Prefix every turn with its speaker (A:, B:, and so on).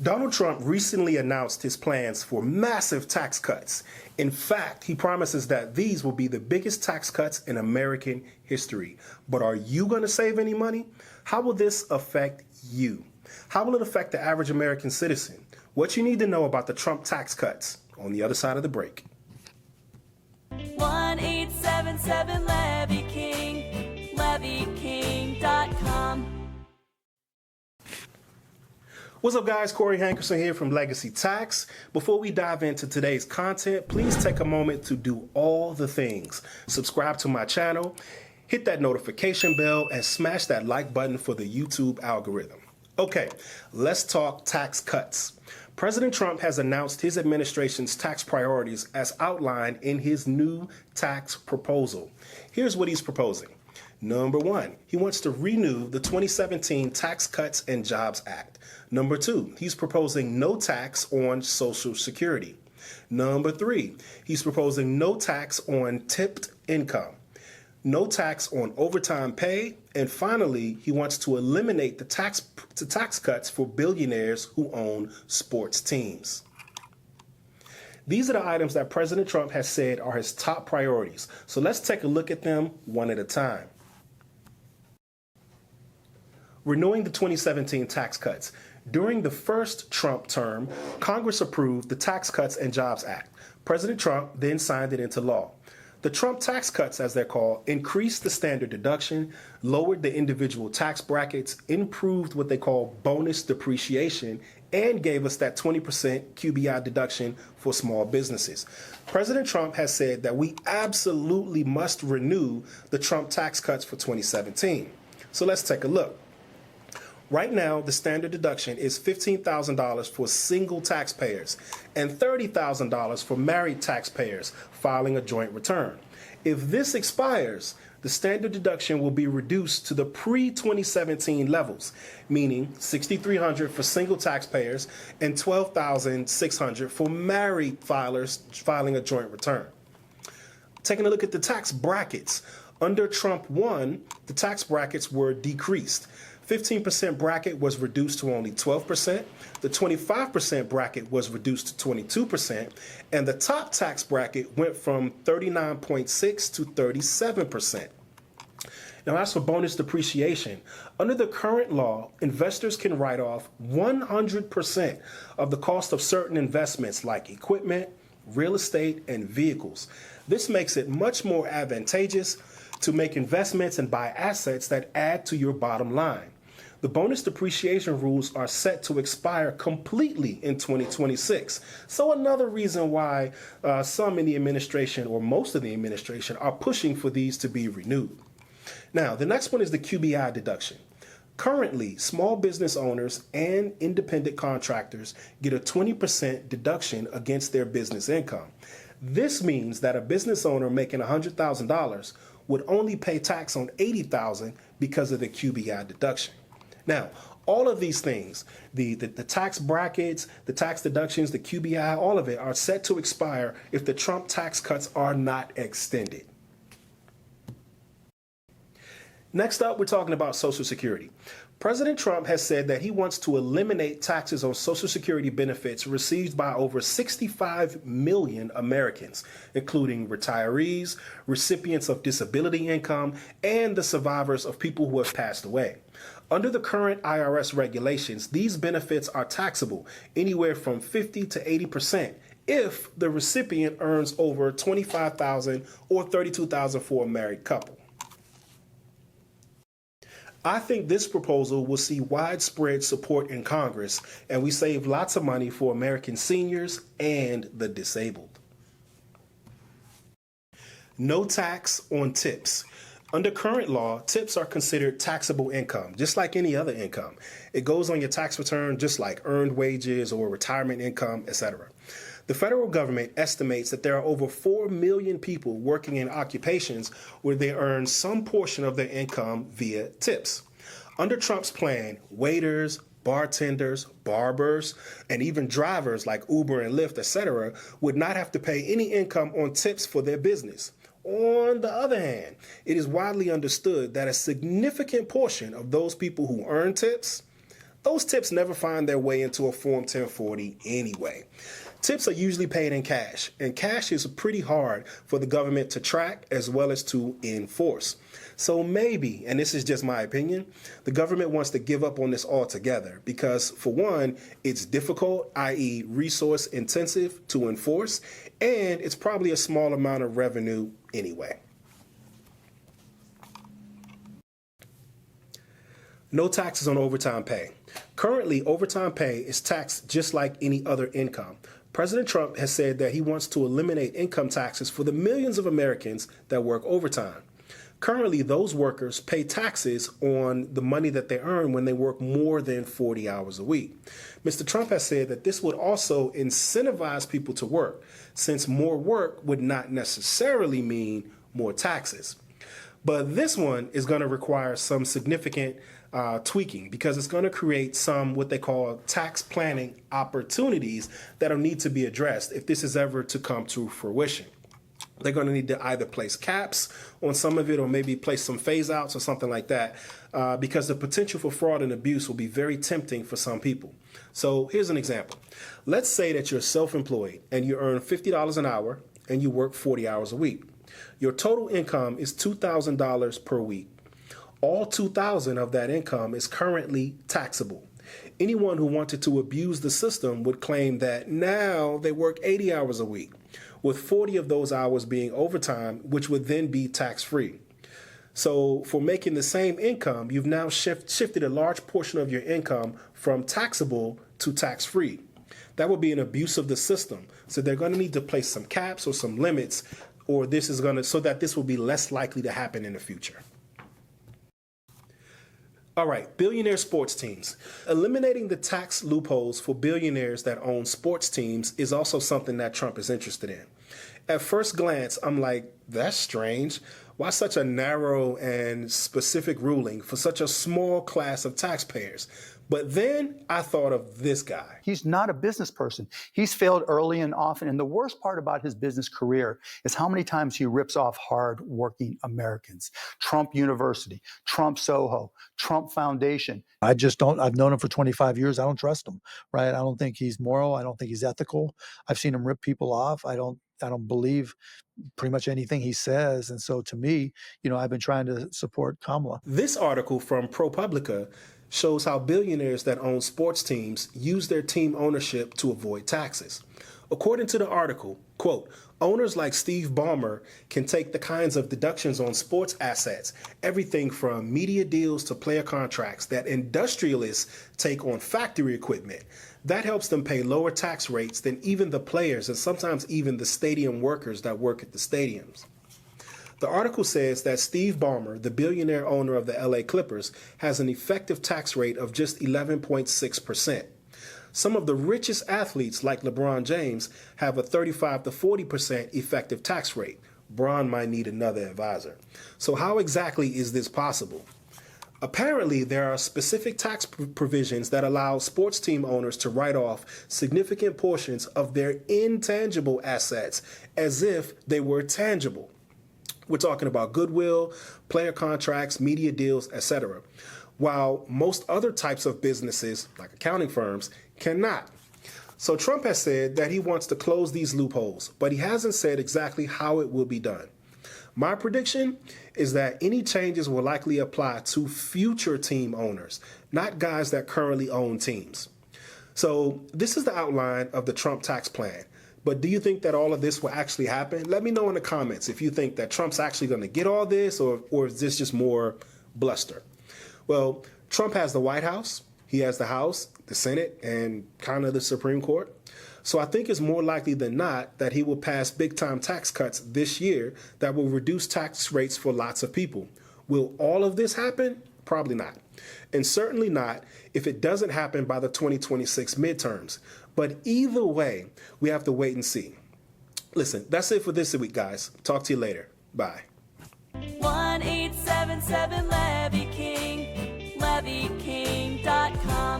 A: Donald Trump recently announced his plans for massive tax cuts. In fact, he promises that these will be the biggest tax cuts in American history. But are you going to save any money? How will this affect you? How will it affect the average American citizen? What you need to know about the Trump tax cuts on the other side of the break.
B: 1-877-LEVY-KING, LevyKing.com.
A: What's up, guys? Corey Hankerson here from Legacy Tax. Before we dive into today's content, please take a moment to do all the things. Subscribe to my channel, hit that notification bell, and smash that like button for the YouTube algorithm. Okay, let's talk tax cuts. President Trump has announced his administration's tax priorities as outlined in his new tax proposal. Here's what he's proposing. Number one, he wants to renew the 2017 Tax Cuts and Jobs Act. Number two, he's proposing no tax on Social Security. Number three, he's proposing no tax on tipped income, no tax on overtime pay, and finally, he wants to eliminate the tax cuts for billionaires who own sports teams. These are the items that President Trump has said are his top priorities. So let's take a look at them one at a time. Renewing the 2017 tax cuts. During the first Trump term, Congress approved the Tax Cuts and Jobs Act. President Trump then signed it into law. The Trump tax cuts, as they're called, increased the standard deduction, lowered the individual tax brackets, improved what they call bonus depreciation, and gave us that 20% QBI deduction for small businesses. President Trump has said that we absolutely must renew the Trump tax cuts for 2017. So let's take a look. Right now, the standard deduction is $15,000 for single taxpayers and $30,000 for married taxpayers filing a joint return. If this expires, the standard deduction will be reduced to the pre-2017 levels, meaning $6,300 for single taxpayers and $12,600 for married filers filing a joint return. Taking a look at the tax brackets. Under Trump 1, the tax brackets were decreased. 15% bracket was reduced to only 12%, the 25% bracket was reduced to 22%, and the top tax bracket went from 39.6 to 37%. Now, as for bonus depreciation, under the current law, investors can write off 100% of the cost of certain investments like equipment, real estate, and vehicles. This makes it much more advantageous to make investments and buy assets that add to your bottom line. The bonus depreciation rules are set to expire completely in 2026. So another reason why some in the administration, or most of the administration, are pushing for these to be renewed. Now, the next one is the QBI deduction. Currently, small business owners and independent contractors get a 20% deduction against their business income. This means that a business owner making $100,000 would only pay tax on $80,000 because of the QBI deduction. Now, all of these things, the tax brackets, the tax deductions, the QBI, all of it are set to expire if the Trump tax cuts are not extended. Next up, we're talking about Social Security. President Trump has said that he wants to eliminate taxes on Social Security benefits received by over 65 million Americans, including retirees, recipients of disability income, and the survivors of people who have passed away. Under the current IRS regulations, these benefits are taxable anywhere from 50 to 80% if the recipient earns over $25,000 or $32,000 for a married couple. I think this proposal will see widespread support in Congress, and we save lots of money for American seniors and the disabled. No tax on tips. Under current law, tips are considered taxable income, just like any other income. It goes on your tax return just like earned wages or retirement income, etc. The federal government estimates that there are over 4 million people working in occupations where they earn some portion of their income via tips. Under Trump's plan, waiters, bartenders, barbers, and even drivers like Uber and Lyft, etc., would not have to pay any income on tips for their business. On the other hand, it is widely understood that a significant portion of those people who earn tips Those tips never find their way into a Form 1040 anyway. Tips are usually paid in cash, and cash is pretty hard for the government to track as well as to enforce. So maybe, and this is just my opinion, the government wants to give up on this altogether because, for one, it's difficult, i.e. resource intensive to enforce, and it's probably a small amount of revenue anyway. No taxes on overtime pay. Currently, overtime pay is taxed just like any other income. President Trump has said that he wants to eliminate income taxes for the millions of Americans that work overtime. Currently, those workers pay taxes on the money that they earn when they work more than 40 hours a week. Mr. Trump has said that this would also incentivize people to work, since more work would not necessarily mean more taxes. But this one is going to require some significant tweaking because it's going to create some what they call tax planning opportunities that'll need to be addressed if this is ever to come to fruition. They're going to need to either place caps on some of it or maybe place some phase outs or something like that because the potential for fraud and abuse will be very tempting for some people. So here's an example. Let's say that you're self-employed and you earn $50 an hour and you work 40 hours a week. Your total income is $2,000 per week. All $2,000 of that income is currently taxable. Anyone who wanted to abuse the system would claim that now they work 80 hours a week, with 40 of those hours being overtime, which would then be tax-free. So for making the same income, you've now shifted a large portion of your income from taxable to tax-free. That would be an abuse of the system. So they're going to need to place some caps or some limits, or this is going to, so that this will be less likely to happen in the future. All right, billionaire sports teams. Eliminating the tax loopholes for billionaires that own sports teams is also something that Trump is interested in. At first glance, I'm like, that's strange. Why such a narrow and specific ruling for such a small class of taxpayers? But then I thought of this guy.
B: He's not a business person. He's failed early and often. And the worst part about his business career is how many times he rips off hard-working Americans. Trump University, Trump Soho, Trump Foundation. I've known him for 25 years. I don't trust him, right? I don't think he's moral. I don't think he's ethical. I've seen him rip people off. I don't believe pretty much anything he says. And so to me, I've been trying to support Kamala.
A: This article from ProPublica shows how billionaires that own sports teams use their team ownership to avoid taxes. According to the article, quote, owners like Steve Ballmer can take the kinds of deductions on sports assets, everything from media deals to player contracts, that industrialists take on factory equipment. That helps them pay lower tax rates than even the players and sometimes even the stadium workers that work at the stadiums. The article says that Steve Ballmer, the billionaire owner of the LA Clippers, has an effective tax rate of just 11.6%. Some of the richest athletes, like LeBron James, have a 35 to 40% effective tax rate. Bron might need another advisor. So how exactly is this possible? Apparently, there are specific tax provisions that allow sports team owners to write off significant portions of their intangible assets as if they were tangible. We're talking about goodwill, player contracts, media deals, etc. While most other types of businesses, like accounting firms, cannot. So Trump has said that he wants to close these loopholes, but he hasn't said exactly how it will be done. My prediction is that any changes will likely apply to future team owners, not guys that currently own teams. So this is the outline of the Trump tax plan. But do you think that all of this will actually happen? Let me know in the comments if you think that Trump's actually going to get all this or is this just more bluster? Well, Trump has the White House, he has the House, the Senate, and kind of the Supreme Court. So I think it's more likely than not that he will pass big-time tax cuts this year that will reduce tax rates for lots of people. Will all of this happen? Probably not. And certainly not if it doesn't happen by the 2026 midterms. But either way, we have to wait and see. Listen, that's it for this week, guys. Talk to you later. Bye.
C: 1-877-LEVY-KING, LevyKing.com.